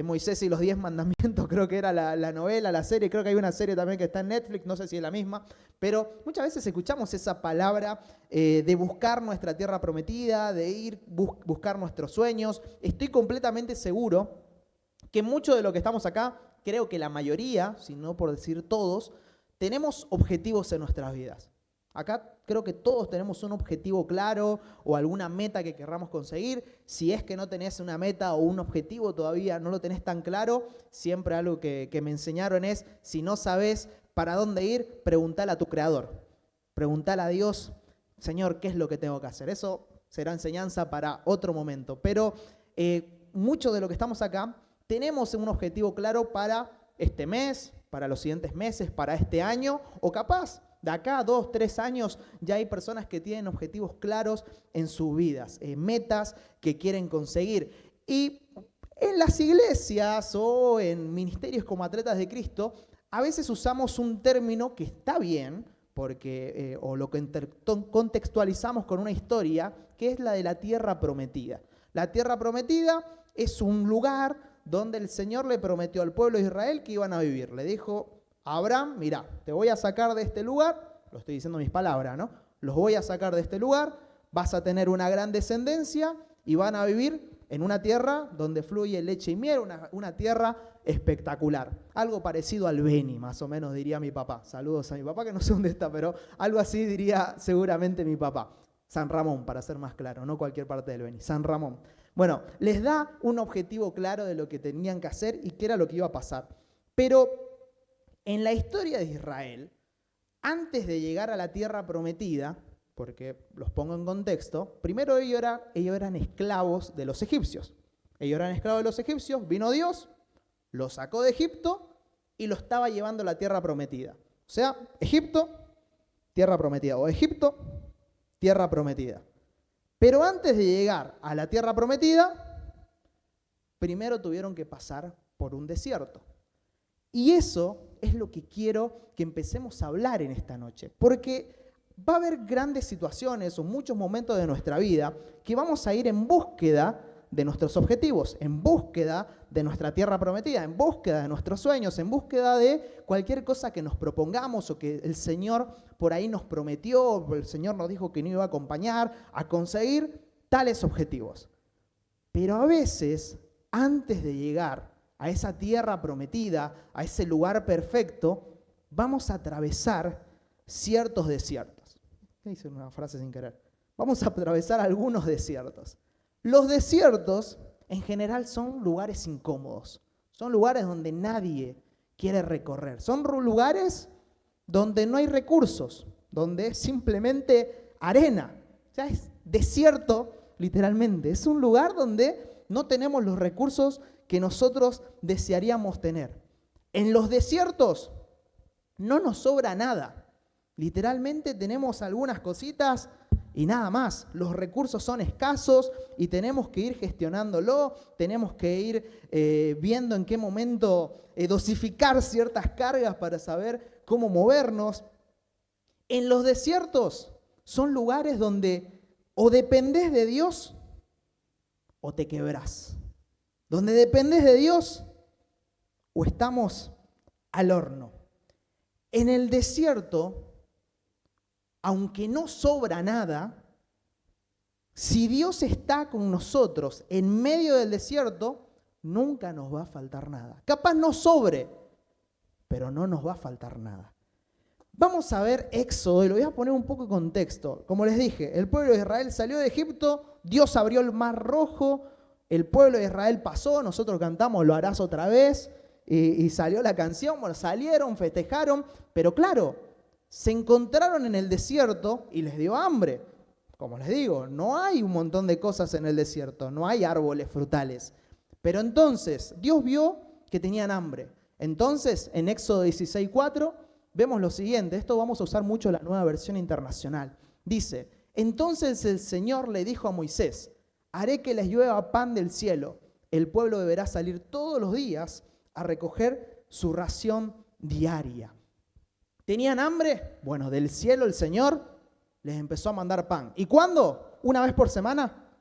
Moisés y los 10 mandamientos, creo que era la novela, la serie, creo que hay una serie también que está en Netflix, no sé si es la misma, pero muchas veces escuchamos esa palabra de buscar nuestra tierra prometida, de ir buscar nuestros sueños. Estoy completamente seguro que mucho de lo que estamos acá, creo que la mayoría, si no por decir todos, tenemos objetivos en nuestras vidas. Acá creo que todos tenemos un objetivo claro o alguna meta que querramos conseguir. Si es que no tenés una meta o un objetivo todavía, no lo tenés tan claro, siempre algo que me enseñaron es, si no sabés para dónde ir, preguntale a tu creador. Preguntale a Dios, Señor, ¿qué es lo que tengo que hacer? Eso será enseñanza para otro momento. Pero mucho de lo que estamos acá, tenemos un objetivo claro para este mes, para los siguientes meses, para este año, o capaz de acá a 2, 3 años ya hay personas que tienen objetivos claros en sus vidas, metas que quieren conseguir. Y en las iglesias o en ministerios como Atletas de Cristo, a veces usamos un término que está bien, porque, o lo que contextualizamos con una historia, que es la de la tierra prometida. La tierra prometida es un lugar donde el Señor le prometió al pueblo de Israel que iban a vivir. Le dijo a Abraham, mira, te voy a sacar de este lugar, lo estoy diciendo en mis palabras, ¿no? Los voy a sacar de este lugar, vas a tener una gran descendencia y van a vivir en una tierra donde fluye leche y miel, una tierra espectacular. Algo parecido al Beni, más o menos diría mi papá. Saludos a mi papá, que no sé dónde está, pero algo así diría seguramente mi papá. San Ramón, para ser más claro, no cualquier parte del Beni, San Ramón. Bueno, les da un objetivo claro de lo que tenían que hacer y qué era lo que iba a pasar. Pero en la historia de Israel, antes de llegar a la tierra prometida, porque los pongo en contexto, primero ellos eran esclavos de los egipcios. Ellos eran esclavos de los egipcios, vino Dios, los sacó de Egipto y los estaba llevando a la tierra prometida. O sea, Egipto, tierra prometida, o Egipto, tierra prometida. Pero antes de llegar a la tierra prometida, primero tuvieron que pasar por un desierto. Y eso es lo que quiero que empecemos a hablar en esta noche, porque va a haber grandes situaciones o muchos momentos de nuestra vida que vamos a ir en búsqueda de nuestros objetivos, en búsqueda de nuestra tierra prometida, en búsqueda de nuestros sueños, en búsqueda de cualquier cosa que nos propongamos o que el Señor por ahí nos prometió, el Señor nos dijo que nos iba a acompañar a conseguir tales objetivos. Pero a veces, antes de llegar a esa tierra prometida, a ese lugar perfecto, vamos a atravesar ciertos desiertos. Hice una frase sin querer. Vamos a atravesar algunos desiertos. Los desiertos, en general, son lugares incómodos. Son lugares donde nadie quiere recorrer. Son lugares donde no hay recursos, donde es simplemente arena. O sea, es desierto, literalmente. Es un lugar donde no tenemos los recursos que nosotros desearíamos tener. En los desiertos no nos sobra nada. Literalmente tenemos algunas cositas y nada más. Los recursos son escasos y tenemos que ir gestionándolo, tenemos que ir viendo en qué momento dosificar ciertas cargas para saber cómo movernos. En los desiertos son lugares donde o dependés de Dios o te quebrás. Donde dependés de Dios o estamos al horno. En el desierto, aunque no sobra nada, si Dios está con nosotros en medio del desierto, nunca nos va a faltar nada. Capaz no sobre, pero no nos va a faltar nada. Vamos a ver Éxodo y lo voy a poner un poco en contexto. Como les dije, el pueblo de Israel salió de Egipto, Dios abrió el mar rojo, el pueblo de Israel pasó, nosotros cantamos Lo harás otra vez y salió la canción, bueno, salieron, festejaron, pero claro, se encontraron en el desierto y les dio hambre. Como les digo, no hay un montón de cosas en el desierto, no hay árboles frutales. Pero entonces Dios vio que tenían hambre. Entonces en Éxodo 16:4 vemos lo siguiente, esto vamos a usar mucho la Nueva Versión Internacional. Dice, entonces el Señor le dijo a Moisés, haré que les llueva pan del cielo. El pueblo deberá salir todos los días a recoger su ración diaria. ¿Tenían hambre? Bueno, del cielo el Señor les empezó a mandar pan. ¿Y cuándo? ¿Una vez por semana?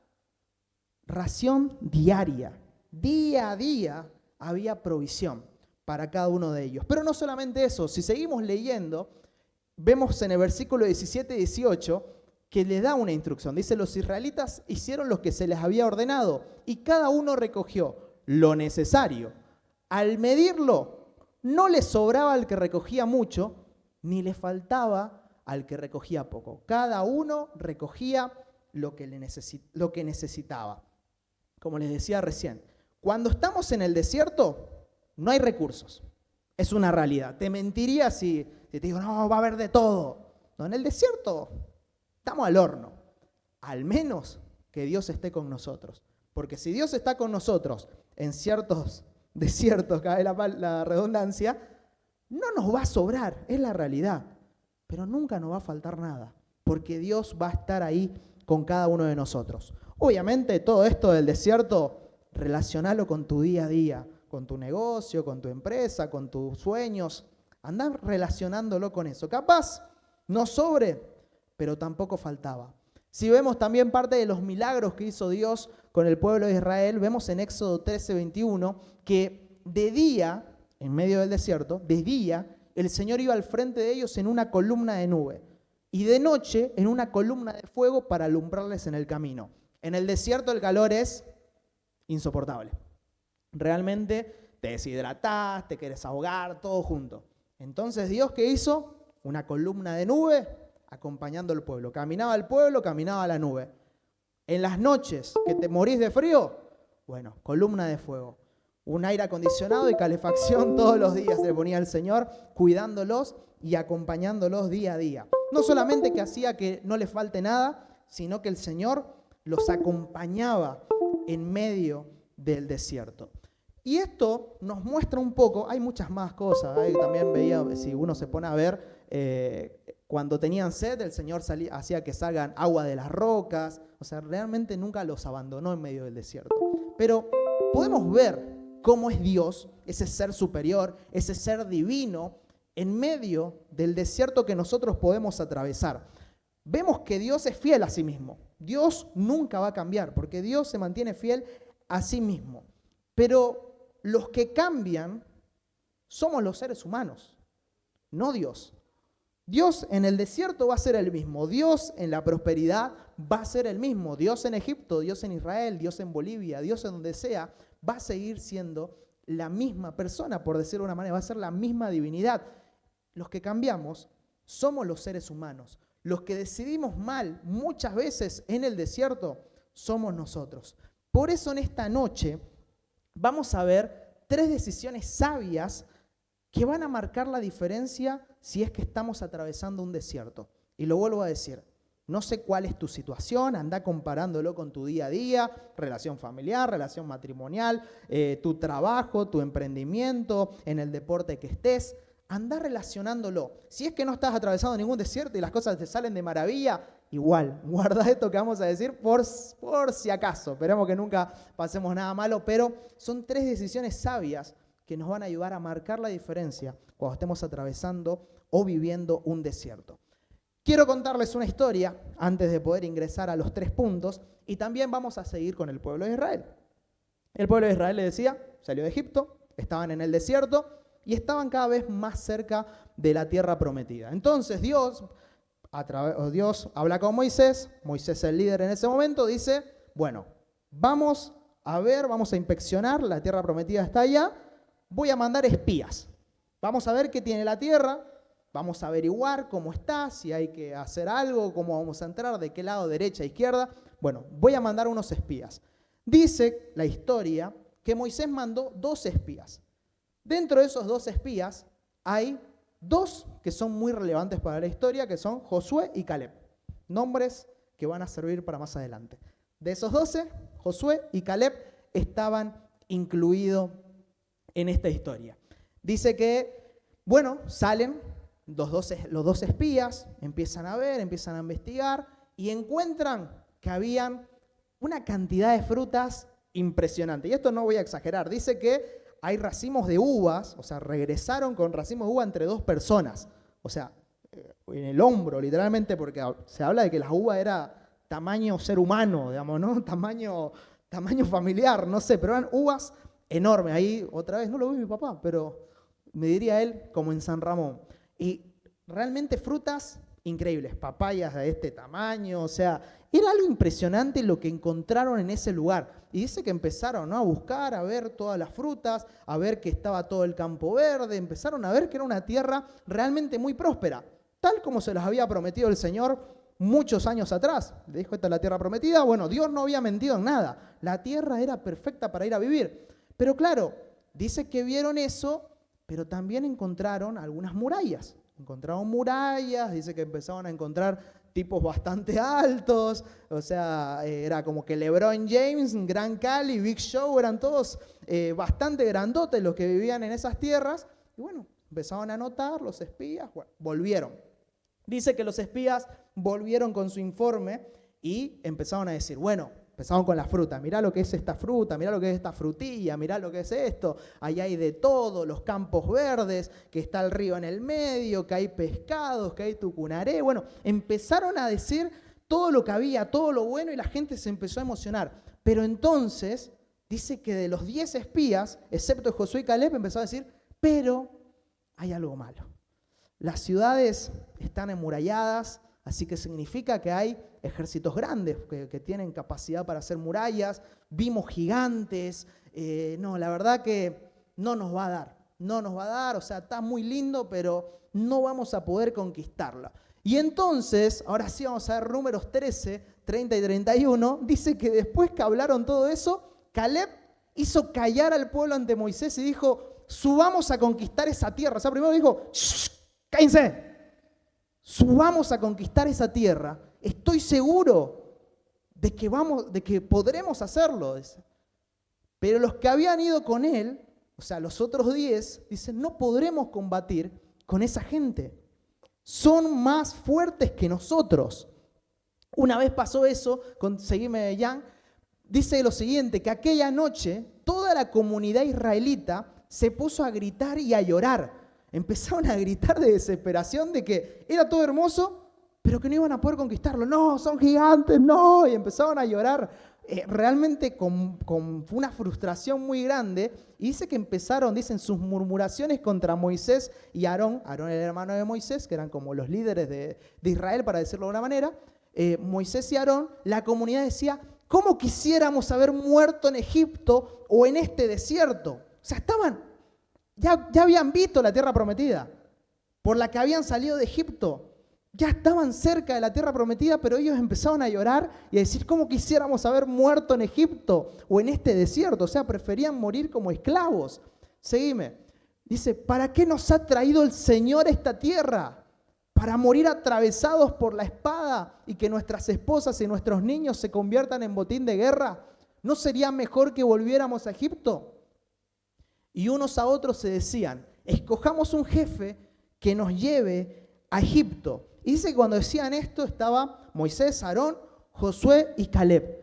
Ración diaria. Día a día había provisión para cada uno de ellos. Pero no solamente eso, si seguimos leyendo, vemos en el versículo 17 y 18 que le da una instrucción. Dice, los israelitas hicieron lo que se les había ordenado y cada uno recogió lo necesario. Al medirlo, no le sobraba al que recogía mucho, ni le faltaba al que recogía poco. Cada uno recogía lo que necesitaba. Como les decía recién, cuando estamos en el desierto, no hay recursos. Es una realidad. Te mentiría si te digo, no, va a haber de todo. No, en el desierto estamos al horno. Al menos que Dios esté con nosotros. Porque si Dios está con nosotros en ciertos desiertos, cabe la redundancia, no nos va a sobrar, es la realidad. Pero nunca nos va a faltar nada, porque Dios va a estar ahí con cada uno de nosotros. Obviamente todo esto del desierto, relacionalo con tu día a día, con tu negocio, con tu empresa, con tus sueños. Andá relacionándolo con eso. Capaz no sobre, pero tampoco faltaba. Si vemos también parte de los milagros que hizo Dios con el pueblo de Israel, vemos en Éxodo 13:21 que de día, en medio del desierto, de día, el Señor iba al frente de ellos en una columna de nube y de noche en una columna de fuego para alumbrarles en el camino. En el desierto el calor es insoportable. Realmente te deshidratás, te querés ahogar, todo junto. Entonces Dios, ¿qué hizo? Una columna de nube acompañando al pueblo. Caminaba el pueblo, caminaba la nube. En las noches que te morís de frío, bueno, columna de fuego. Un aire acondicionado y calefacción todos los días le ponía el Señor, cuidándolos y acompañándolos día a día. No solamente que hacía que no les falte nada, sino que el Señor los acompañaba en medio del desierto. Y esto nos muestra un poco, hay muchas más cosas, también veía, si uno se pone a ver, cuando tenían sed, el Señor hacía que salgan agua de las rocas, o sea, realmente nunca los abandonó en medio del desierto. Pero podemos ver cómo es Dios, ese ser superior, ese ser divino, en medio del desierto que nosotros podemos atravesar. Vemos que Dios es fiel a sí mismo. Dios nunca va a cambiar, porque Dios se mantiene fiel a sí mismo. Pero los que cambian somos los seres humanos, no Dios. Dios en el desierto va a ser el mismo. Dios en la prosperidad va a ser el mismo. Dios en Egipto, Dios en Israel, Dios en Bolivia, Dios en donde sea, va a seguir siendo la misma persona, por decirlo de una manera, va a ser la misma divinidad. Los que cambiamos somos los seres humanos. Los que decidimos mal muchas veces en el desierto somos nosotros. Por eso en esta noche vamos a ver 3 decisiones sabias que van a marcar la diferencia si es que estamos atravesando un desierto. Y lo vuelvo a decir, no sé cuál es tu situación, anda comparándolo con tu día a día, relación familiar, relación matrimonial, tu trabajo, tu emprendimiento, en el deporte que estés. Anda relacionándolo. Si es que no estás atravesando ningún desierto y las cosas te salen de maravilla, igual, guarda esto que vamos a decir por si acaso. Esperemos que nunca pasemos nada malo, pero son 3 decisiones sabias que nos van a ayudar a marcar la diferencia cuando estemos atravesando o viviendo un desierto. Quiero contarles una historia antes de poder ingresar a los 3 puntos y también vamos a seguir con el pueblo de Israel. El pueblo de Israel, les decía, salió de Egipto, estaban en el desierto y estaban cada vez más cerca de la tierra prometida. Entonces Dios habla con Moisés, Moisés es el líder en ese momento, dice, bueno, vamos a ver, vamos a inspeccionar, la tierra prometida está allá, voy a mandar espías. Vamos a ver qué tiene la tierra, vamos a averiguar cómo está, si hay que hacer algo, cómo vamos a entrar, de qué lado, derecha, izquierda. Bueno, voy a mandar unos espías. Dice la historia que Moisés mandó 2 espías. Dentro de esos 2 espías hay 2 que son muy relevantes para la historia, que son Josué y Caleb. Nombres que van a servir para más adelante. De esos 12, Josué y Caleb estaban incluidos en esta historia. Dice que, bueno, salen los dos espías, empiezan a ver, empiezan a investigar y encuentran que habían una cantidad de frutas impresionante. Y esto no voy a exagerar. Dice que hay racimos de uvas, o sea, regresaron con racimos de uva entre 2 personas. O sea, en el hombro, literalmente, porque se habla de que las uvas era tamaño ser humano, digamos, ¿no? Tamaño familiar, no sé, pero eran uvas enorme. Ahí, otra vez, no lo vi mi papá, pero me diría él como en San Ramón. Y realmente frutas increíbles, papayas de este tamaño, o sea, era algo impresionante lo que encontraron en ese lugar. Y dice que empezaron, ¿no?, a buscar, a ver todas las frutas, a ver que estaba todo el campo verde, empezaron a ver que era una tierra realmente muy próspera, tal como se las había prometido el Señor muchos años atrás. Le dijo, esta es la tierra prometida. Bueno, Dios no había mentido en nada. La tierra era perfecta para ir a vivir. Pero claro, dice que vieron eso, pero también encontraron algunas murallas. Encontraron murallas, dice que empezaron a encontrar tipos bastante altos, o sea, era como que LeBron James, Gran Cali, Big Show, eran todos bastante grandotes los que vivían en esas tierras. Y bueno, empezaron a notar los espías, bueno, volvieron. Dice que los espías volvieron con su informe y empezaron a decir, bueno, empezaron con la fruta, mirá lo que es esta fruta, mirá lo que es esta frutilla, mirá lo que es esto, ahí hay de todo, los campos verdes, que está el río en el medio, que hay pescados, que hay tucunaré. Bueno, empezaron a decir todo lo que había, todo lo bueno, y la gente se empezó a emocionar. Pero entonces, dice que de los 10 espías, excepto Josué y Caleb, empezó a decir, pero hay algo malo. Las ciudades están amuralladas, así que significa que hay ejércitos grandes que tienen capacidad para hacer murallas. Vimos gigantes. No, la verdad que no nos va a dar. No nos va a dar, o sea, está muy lindo, pero no vamos a poder conquistarla. Y entonces, ahora sí vamos a ver Números 13, 30 y 31. Dice que después que hablaron todo eso, Caleb hizo callar al pueblo ante Moisés y dijo, subamos a conquistar esa tierra. O sea, primero dijo, ¡shh! ¡Cállense! Subamos a conquistar esa tierra. Estoy seguro de que podremos hacerlo. Pero los que habían ido con él, o sea, los otros 10, dicen, no podremos combatir con esa gente. Son más fuertes que nosotros. Una vez pasó eso, seguime, Jan, dice lo siguiente, que aquella noche toda la comunidad israelita se puso a gritar y a llorar. Empezaron a gritar de desesperación de que era todo hermoso, pero que no iban a poder conquistarlo. No, son gigantes, no. Y empezaron a llorar realmente con una frustración muy grande. Y dice que empezaron, dicen, sus murmuraciones contra Moisés y Aarón. Aarón era el hermano de Moisés, que eran como los líderes de Israel, para decirlo de una manera. Moisés y Aarón, la comunidad decía, ¿cómo quisiéramos haber muerto en Egipto o en este desierto? O sea, ya habían visto la tierra prometida, por la que habían salido de Egipto. Ya estaban cerca de la tierra prometida, pero ellos empezaron a llorar y a decir, ¿cómo quisiéramos haber muerto en Egipto o en este desierto? O sea, preferían morir como esclavos. Seguime. Dice, ¿para qué nos ha traído el Señor a esta tierra? ¿Para morir atravesados por la espada y que nuestras esposas y nuestros niños se conviertan en botín de guerra? ¿No sería mejor que volviéramos a Egipto? Y unos a otros se decían, escojamos un jefe que nos lleve a Egipto. Y dice que cuando decían esto estaba Moisés, Aarón, Josué y Caleb.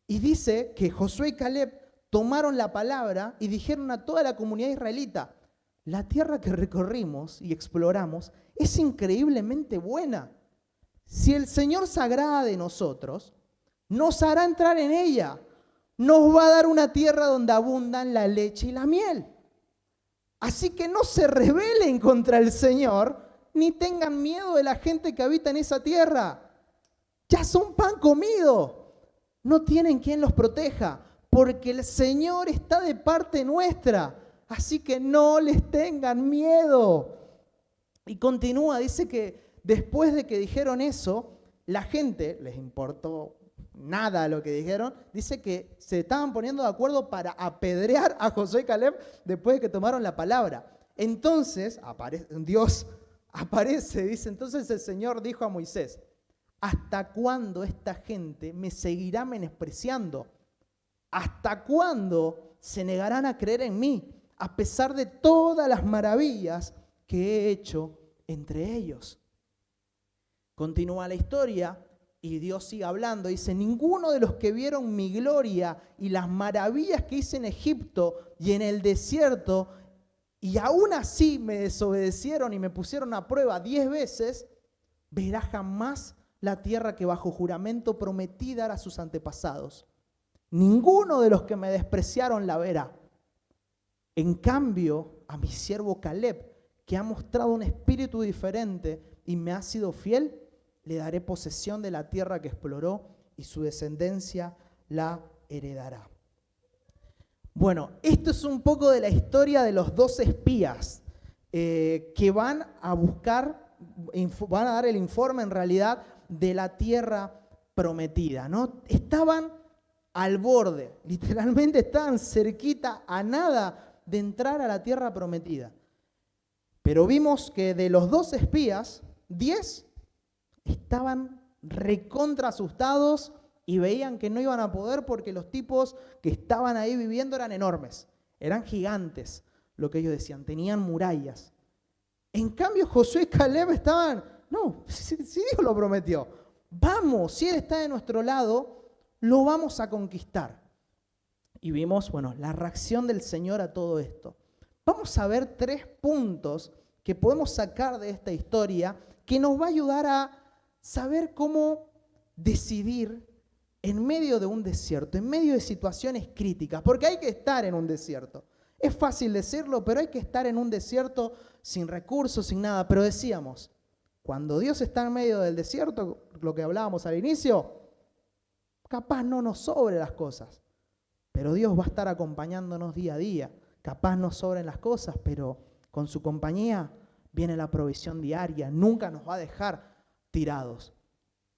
Y dice que Josué y Caleb tomaron la palabra y dijeron a toda la comunidad israelita, la tierra que recorrimos y exploramos es increíblemente buena. Si el Señor se agrada de nosotros, nos hará entrar en ella. Nos va a dar una tierra donde abundan la leche y la miel. Así que no se rebelen contra el Señor, ni tengan miedo de la gente que habita en esa tierra. Ya son pan comido. No tienen quien los proteja, porque el Señor está de parte nuestra. Así que no les tengan miedo. Y continúa, dice que después de que dijeron eso, la gente, les importó nada lo que dijeron, dice que se estaban poniendo de acuerdo para apedrear a Josué y Caleb después de que tomaron la palabra. Entonces, Dios aparece, dice, entonces el Señor dijo a Moisés, ¿hasta cuándo esta gente me seguirá menospreciando? ¿Hasta cuándo se negarán a creer en mí, a pesar de todas las maravillas que he hecho entre ellos? Continúa la historia. Y Dios sigue hablando, dice, ninguno de los que vieron mi gloria y las maravillas que hice en Egipto y en el desierto, y aún así me desobedecieron y me pusieron a prueba 10 veces, verá jamás la tierra que bajo juramento prometí dar a sus antepasados. Ninguno de los que me despreciaron la verá. En cambio, a mi siervo Caleb, que ha mostrado un espíritu diferente y me ha sido fiel, le daré posesión de la tierra que exploró y su descendencia la heredará. Bueno, esto es un poco de la historia de los 2 espías que van a buscar, van a dar el informe en realidad de la tierra prometida, ¿no? Estaban al borde, literalmente estaban cerquita a nada de entrar a la tierra prometida. Pero vimos que de los 2 espías, 10 estaban recontra asustados y veían que no iban a poder porque los tipos que estaban ahí viviendo eran enormes, eran gigantes, lo que ellos decían, tenían murallas. En cambio, Josué y Caleb estaban, no, si Dios lo prometió, vamos, si Él está de nuestro lado, lo vamos a conquistar. Y vimos, bueno, la reacción del Señor a todo esto. Vamos a ver 3 puntos que podemos sacar de esta historia que nos va a ayudar a saber cómo decidir en medio de un desierto, en medio de situaciones críticas, porque hay que estar en un desierto. Es fácil decirlo, pero hay que estar en un desierto sin recursos, sin nada. Pero decíamos, cuando Dios está en medio del desierto, lo que hablábamos al inicio, capaz no nos sobre las cosas, pero Dios va a estar acompañándonos día a día. Capaz nos sobren las cosas, pero con su compañía viene la provisión diaria, nunca nos va a dejar tirados.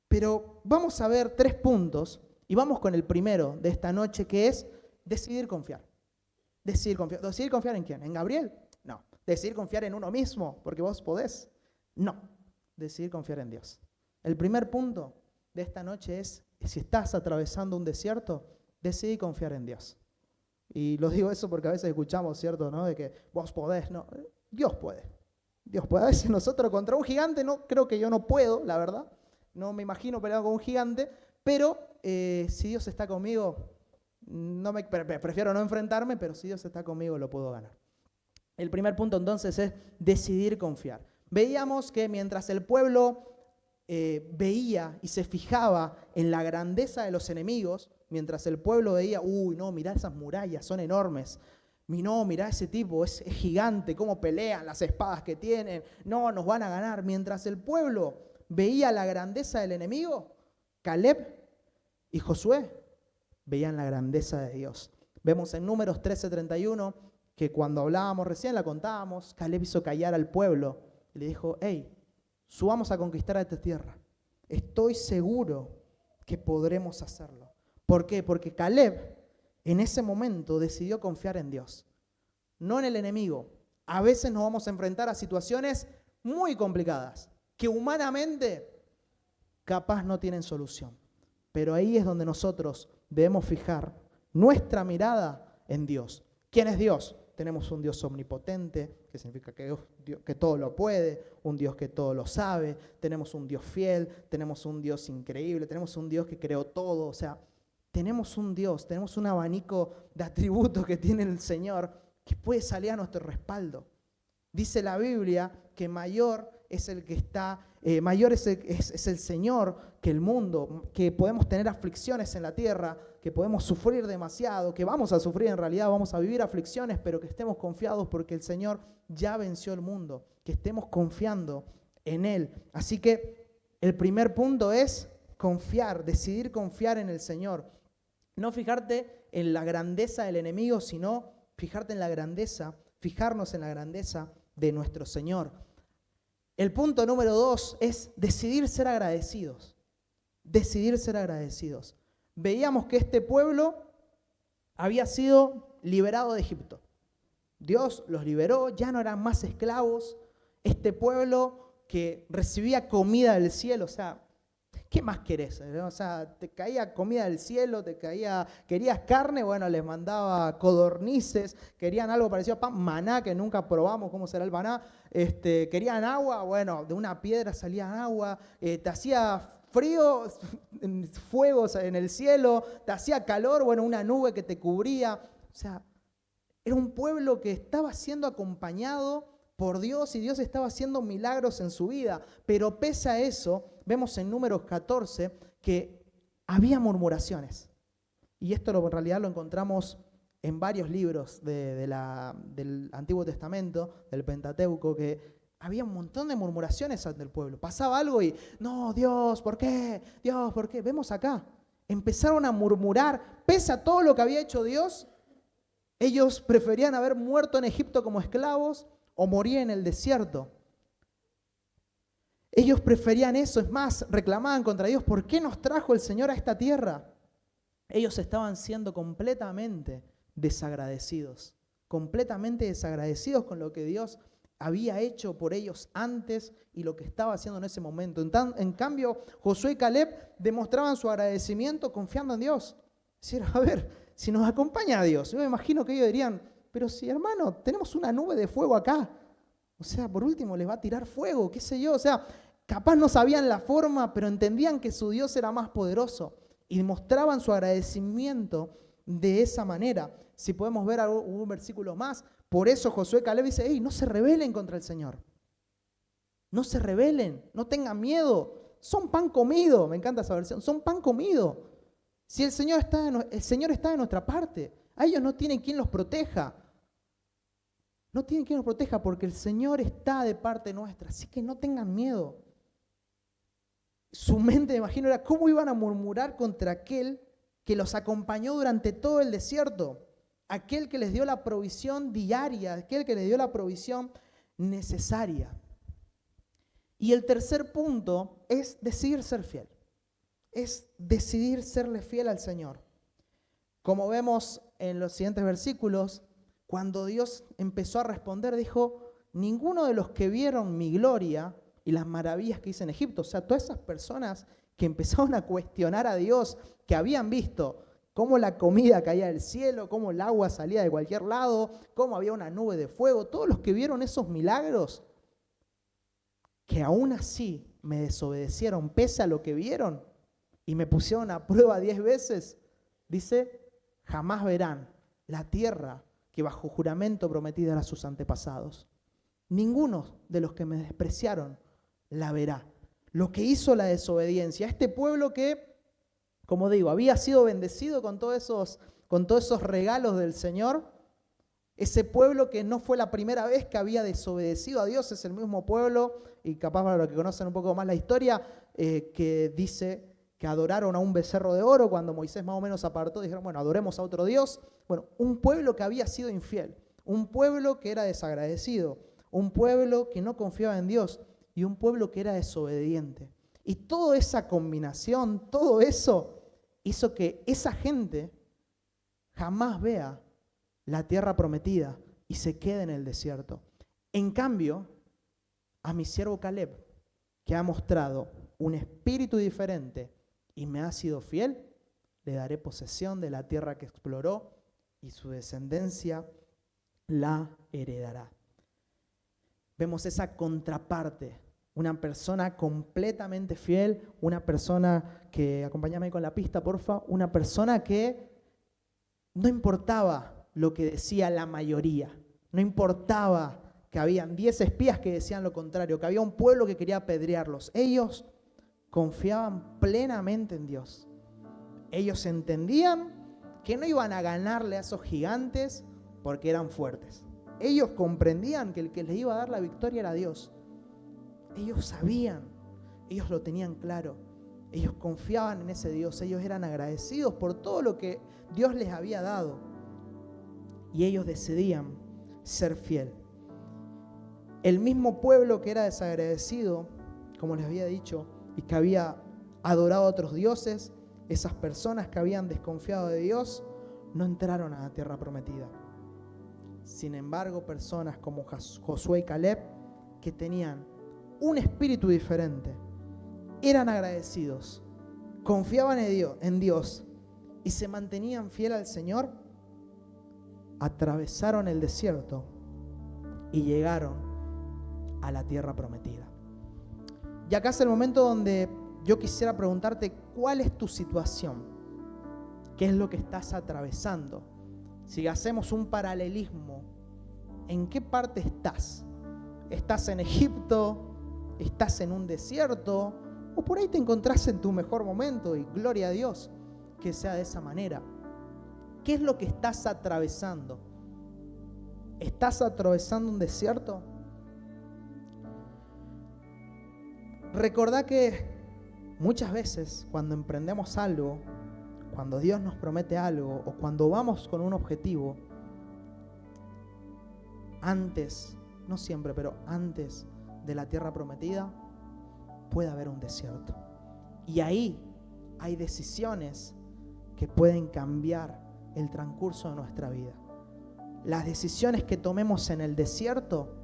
Pero vamos a ver 3 puntos y vamos con el primero de esta noche, que es decidir confiar. Decidir confiar. ¿Decidir confiar en quién? ¿En Gabriel? No. ¿Decidir confiar en uno mismo porque vos podés? No. Decidir confiar en Dios. El primer punto de esta noche es, si estás atravesando un desierto, decidí confiar en Dios. Y lo digo eso porque a veces escuchamos, ¿cierto?, ¿no?, de que vos podés. No, Dios puede. Dios puede. A veces nosotros contra un gigante, no creo que yo no puedo, la verdad. No me imagino peleando con un gigante, pero si Dios está conmigo, prefiero no enfrentarme, pero si Dios está conmigo lo puedo ganar. El primer punto entonces es decidir confiar. Veíamos que mientras el pueblo veía y se fijaba en la grandeza de los enemigos, mientras el pueblo veía, uy, no, mirá esas murallas, son enormes. No, mirá ese tipo, es gigante, cómo pelean, las espadas que tienen, no, nos van a ganar. Mientras el pueblo veía la grandeza del enemigo, Caleb y Josué veían la grandeza de Dios. Vemos en Números 13:31 que cuando hablábamos recién, la contábamos, Caleb hizo callar al pueblo y le dijo, hey, subamos a conquistar a esta tierra. Estoy seguro que podremos hacerlo. ¿Por qué? Porque Caleb en ese momento decidió confiar en Dios, no en el enemigo. A veces nos vamos a enfrentar a situaciones muy complicadas, que humanamente capaz no tienen solución. Pero ahí es donde nosotros debemos fijar nuestra mirada en Dios. ¿Quién es Dios? Tenemos un Dios omnipotente, que significa que todo lo puede, un Dios que todo lo sabe, tenemos un Dios fiel, tenemos un Dios increíble, tenemos un Dios que creó todo. O sea, tenemos un Dios, tenemos un abanico de atributos que tiene el Señor que puede salir a nuestro respaldo. Dice la Biblia que mayor es el que está, mayor es el Señor que el mundo, que podemos tener aflicciones en la tierra, que podemos sufrir demasiado, que vamos a sufrir en realidad, vamos a vivir aflicciones, pero que estemos confiados porque el Señor ya venció el mundo, que estemos confiando en Él. Así que el primer punto es confiar, decidir confiar en el Señor. No fijarte en la grandeza del enemigo, sino fijarte en la grandeza, fijarnos en la grandeza de nuestro Señor. El punto número 2 es decidir ser agradecidos. Decidir ser agradecidos. Veíamos que este pueblo había sido liberado de Egipto. Dios los liberó, ya no eran más esclavos. Este pueblo que recibía comida del cielo, o sea, ¿qué más querés? O sea, te caía comida del cielo, querías carne, bueno, les mandaba codornices, querían algo parecido a pan, maná, que nunca probamos cómo será el maná, querían agua, bueno, de una piedra salía agua, te hacía frío, fuegos en el cielo, te hacía calor, bueno, una nube que te cubría. O sea, era un pueblo que estaba siendo acompañado por Dios y Dios estaba haciendo milagros en su vida. Pero pese a eso, vemos en Números 14 que había murmuraciones. Y esto en realidad lo encontramos en varios libros del Antiguo Testamento, del Pentateuco, que había un montón de murmuraciones ante el pueblo. Pasaba algo y, no, Dios, ¿por qué? Dios, ¿por qué? Vemos acá. Empezaron a murmurar, pese a todo lo que había hecho Dios. Ellos preferían haber muerto en Egipto como esclavos o morir en el desierto. Ellos preferían eso, es más, reclamaban contra Dios, ¿por qué nos trajo el Señor a esta tierra? Ellos estaban siendo completamente desagradecidos con lo que Dios había hecho por ellos antes y lo que estaba haciendo en ese momento. En cambio, Josué y Caleb demostraban su agradecimiento confiando en Dios. Decían, a ver, si nos acompaña a Dios, yo me imagino que ellos dirían, pero si hermano, tenemos una nube de fuego acá. O sea, por último les va a tirar fuego, qué sé yo. O sea, capaz no sabían la forma, pero entendían que su Dios era más poderoso. Y mostraban su agradecimiento de esa manera. Si podemos ver un versículo más, por eso Josué y Caleb dice, hey, no se rebelen contra el Señor. No se rebelen, no tengan miedo. Son pan comido, me encanta esa versión, son pan comido. Si el Señor está de nuestra parte, a ellos no tienen quien los proteja. No tienen quien los proteja porque el Señor está de parte nuestra, así que no tengan miedo. Su mente, me imagino, era cómo iban a murmurar contra aquel que los acompañó durante todo el desierto, aquel que les dio la provisión diaria, aquel que les dio la provisión necesaria. Y el tercer punto es decidir ser fiel, es decidir serle fiel al Señor. Como vemos en los siguientes versículos, cuando Dios empezó a responder, dijo, ninguno de los que vieron mi gloria y las maravillas que hice en Egipto, o sea, todas esas personas que empezaron a cuestionar a Dios, que habían visto cómo la comida caía del cielo, cómo el agua salía de cualquier lado, cómo había una nube de fuego, todos los que vieron esos milagros, que aún así me desobedecieron pese a lo que vieron y me pusieron a prueba 10 veces, dice, jamás verán la tierra que bajo juramento prometida a sus antepasados. Ninguno de los que me despreciaron la verá. Lo que hizo la desobediencia, este pueblo que, como digo, había sido bendecido con todos esos regalos del Señor, ese pueblo que no fue la primera vez que había desobedecido a Dios, es el mismo pueblo, y capaz para los que conocen un poco más la historia, que dice que adoraron a un becerro de oro cuando Moisés más o menos apartó, dijeron, bueno, adoremos a otro Dios. Bueno, un pueblo que había sido infiel, un pueblo que era desagradecido, un pueblo que no confiaba en Dios y un pueblo que era desobediente. Y toda esa combinación, todo eso hizo que esa gente jamás vea la tierra prometida y se quede en el desierto. En cambio, a mi siervo Caleb, que ha mostrado un espíritu diferente y me ha sido fiel, le daré posesión de la tierra que exploró y su descendencia la heredará. Vemos esa contraparte, una persona completamente fiel, una persona que, acompáñame con la pista, porfa, una persona que no importaba lo que decía la mayoría, no importaba que habían 10 espías que decían lo contrario, que había un pueblo que quería apedrearlos. Ellos confiaban plenamente en Dios. Ellos entendían que no iban a ganarle a esos gigantes porque eran fuertes. Ellos comprendían que el que les iba a dar la victoria era Dios. Ellos sabían, ellos lo tenían claro. Ellos confiaban en ese Dios, ellos eran agradecidos por todo lo que Dios les había dado. Y ellos decidían ser fiel. El mismo pueblo que era desagradecido, como les había dicho, y que había adorado a otros dioses, esas personas que habían desconfiado de Dios, no entraron a la tierra prometida. Sin embargo, personas como Josué y Caleb, que tenían un espíritu diferente, eran agradecidos, confiaban en Dios y se mantenían fieles al Señor, atravesaron el desierto y llegaron a la tierra prometida. Y acá es el momento donde yo quisiera preguntarte, ¿cuál es tu situación? ¿Qué es lo que estás atravesando? Si hacemos un paralelismo, ¿en qué parte estás? ¿Estás en Egipto? ¿Estás en un desierto? ¿O por ahí te encontrás en tu mejor momento? Y gloria a Dios que sea de esa manera. ¿Qué es lo que estás atravesando? ¿Estás atravesando un desierto? Recordá que muchas veces cuando emprendemos algo, cuando Dios nos promete algo o cuando vamos con un objetivo, antes, no siempre, pero antes de la tierra prometida, puede haber un desierto. Y ahí hay decisiones que pueden cambiar el transcurso de nuestra vida. Las decisiones que tomemos en el desierto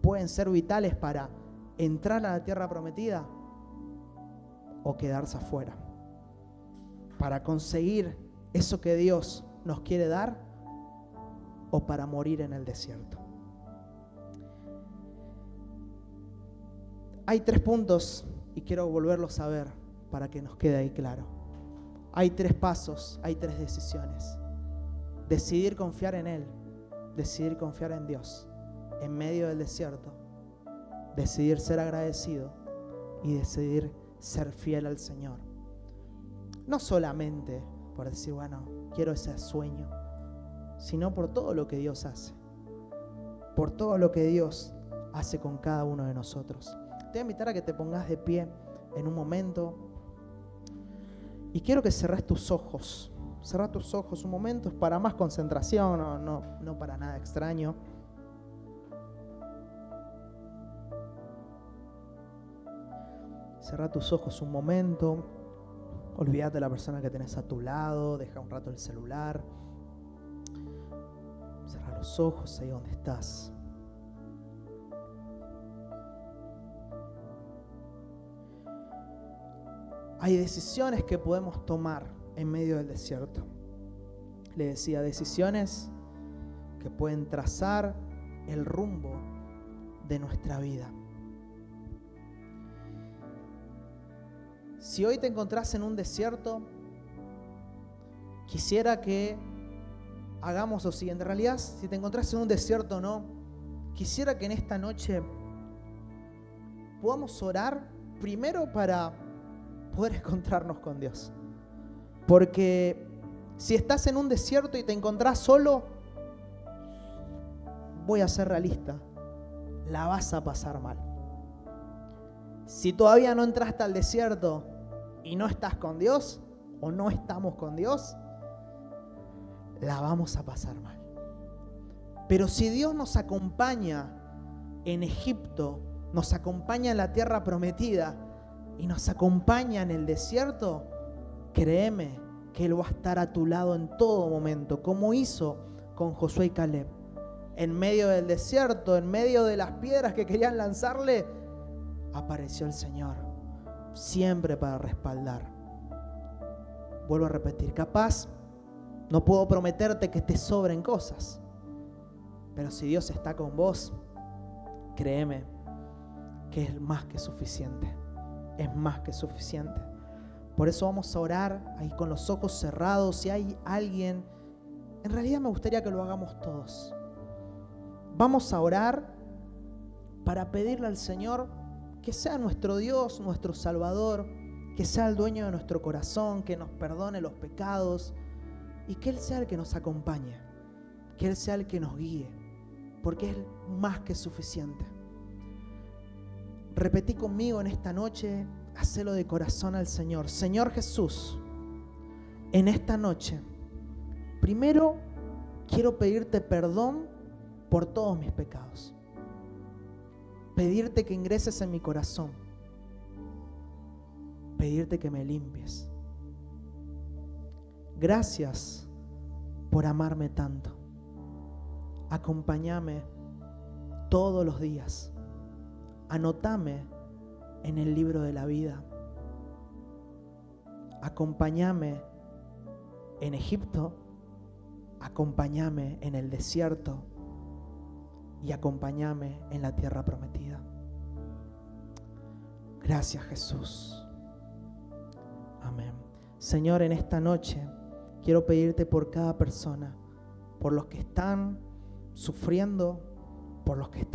pueden ser vitales para entrar a la tierra prometida o quedarse afuera. Para conseguir eso que Dios nos quiere dar o para morir en el desierto. Hay 3 puntos y quiero volverlos a ver para que nos quede ahí claro. Hay 3 pasos, hay 3 decisiones. Decidir confiar en Él, decidir confiar en Dios en medio del desierto, decidir ser agradecido y decidir ser fiel al Señor. No solamente por decir, bueno, quiero ese sueño, sino por todo lo que Dios hace, por todo lo que Dios hace con cada uno de nosotros. Te voy a invitar a que te pongas de pie en un momento y quiero que cerres tus ojos. Cerra tus ojos un momento, es para más concentración, no para nada extraño. Cerra tus ojos un momento. Olvídate de la persona que tenés a tu lado. Deja un rato el celular. Cerra los ojos ahí donde estás. Hay decisiones que podemos tomar en medio del desierto. Le decía, decisiones que pueden trazar el rumbo de nuestra vida. Si hoy te encontrás en un desierto, quisiera que hagamos lo siguiente. En realidad, si te encontrás en un desierto o no, quisiera que en esta noche podamos orar primero para poder encontrarnos con Dios. Porque si estás en un desierto y te encontrás solo, voy a ser realista, la vas a pasar mal. Si todavía no entraste al desierto y no estás con Dios, o no estamos con Dios, la vamos a pasar mal. Pero si Dios nos acompaña en Egipto, nos acompaña en la tierra prometida y nos acompaña en el desierto, créeme que Él va a estar a tu lado en todo momento, como hizo con Josué y Caleb. En medio del desierto, en medio de las piedras que querían lanzarle, apareció el Señor, siempre para respaldar. Vuelvo a repetir, capaz no puedo prometerte que te sobren cosas, pero si Dios está con vos, créeme que es más que suficiente. Es más que suficiente. Por eso vamos a orar ahí con los ojos cerrados. Si hay alguien, en realidad me gustaría que lo hagamos todos. Vamos a orar para pedirle al Señor que sea nuestro Dios, nuestro Salvador, que sea el dueño de nuestro corazón, que nos perdone los pecados y que Él sea el que nos acompañe, que Él sea el que nos guíe, porque es más que suficiente. Repetí conmigo en esta noche, hacelo de corazón al Señor. Señor Jesús, en esta noche, primero quiero pedirte perdón por todos mis pecados. Pedirte que ingreses en mi corazón. Pedirte que me limpies. Gracias por amarme tanto. Acompáñame todos los días. Anótame en el libro de la vida. Acompáñame en Egipto. Acompáñame en el desierto. Y acompáñame en la tierra prometida. Gracias, Jesús. Amén. Señor, en esta noche quiero pedirte por cada persona, por los que están sufriendo, por los que están